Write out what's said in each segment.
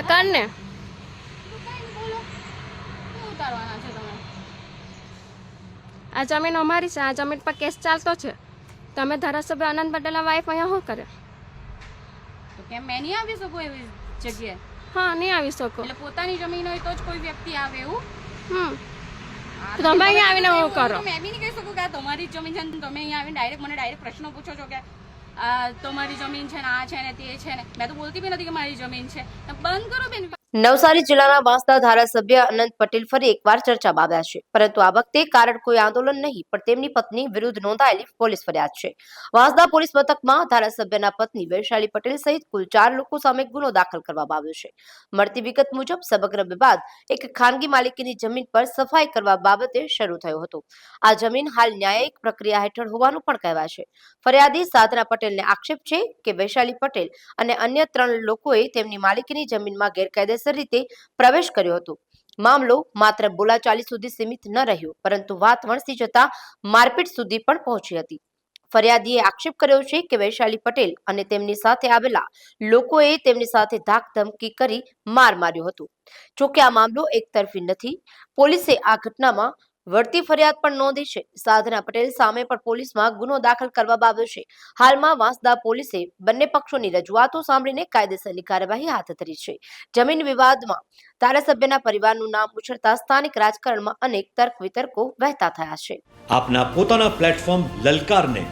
તો કર ને. આ જમીન અમારી છે, આ જમીન પર કેસ ચાલતો છે. તમે ધારાસભ્ય આનંદ પટેલના વાઇફ અહીંયા શું કરે? તો કેમ મેં નહીં આવી શકું એવી જગ્યાએ? હા, નહીં આવી શકો. એટલે પોતાની જમીન હોય તો જ કોઈ વ્યક્તિ આવે એવું? તો તમે અહીંયા આવીને શું કરો? મેં બી નહીં કહી શકું કે આ તમારી જ જમીન છે ને તમે અહીંયા આવીને ડાયરેક્ટ પ્રશ્નો પૂછો છો કે આ તમારી જમીન છે ને આ છે ને તે છે ને. મેં તો બોલતી બી નથી કે મારી જમીન છે. બંધ કરો બેન. નવસારી જિલ્લાના વાંસદા ધારાસભ્ય અનંત પટેલ ફરી એકવાર ચર્ચામાં આવ્યા છે, પરંતુ આ વખતે કારણ કોઈ આંદોલન નહીં પણ તેમની પત્ની વિરુદ્ધ નોંધાયેલી પોલીસ ફરિયાદ છે. વાંસદા પોલીસ મથકમાં ધારાસભ્યના પત્ની વૈશાલી પટેલ સહિત કુલ 4 લોકો સામે ગુનો દાખલ કરવામાં આવ્યો છે. મળતી વિગત મુજબ સમગ્ર વિવાદ એક ખાનગી માલિકીની જમીન પર સફાઈ કરવા બાબતે શરૂ થયો હતો. આ જમીન હાલ ન્યાયિક પ્રક્રિયા હેઠળ હોવાનું પણ કહેવાય છે. ફરિયાદી સાધના પટેલને આક્ષેપ છે કે વૈશાલી પટેલ અને અન્ય 3 લોકોએ તેમની માલિકીની જમીનમાં ગેરકાયદેસર રીતે પ્રવેશ કર્યો હતો. મામલો માત્ર બોલાચાલી સુધી સીમિત ન રહ્યો, પરંતુ વાત વણસી જતા મારપીટ સુધી પણ પહોંચી હતી. ફરિયાદીએ આક્ષેપ કર્યો છે કે વૈશાલી પટેલ અને તેમની સાથે આવેલા લોકોએ તેમની સાથે ધાકધમકી કરી માર માર્યો હતો. જોકે આ મામલો એકતરફી નથી. પોલીસે આ ઘટનામાં વળતી ફરિયાદ પણ નોંધી છે. સાધના પટેલ સામે પણ પોલીસમાં ગુનો દાખલ કરવામાં આવ્યો છે. હાલમાં વાંસદા પોલીસે બંને પક્ષોની રજૂઆતો સાંભળીને કાયદેસરની કાર્યવાહી હાથ ધરી છે. જમીન વિવાદમાં ધારાસભ્યના પરિવારનું નામ ઉછળતા સ્થાનિક રાજકારણમાં અનેક તર્ક વિતર્કો વહેતા થયા છે. આપના પોતાના પ્લેટફોર્મ લલકારને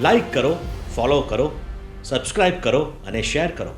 લાઈક કરો, ફોલો કરો, સબસ્ક્રાઇબ કરો અને શેર કરો.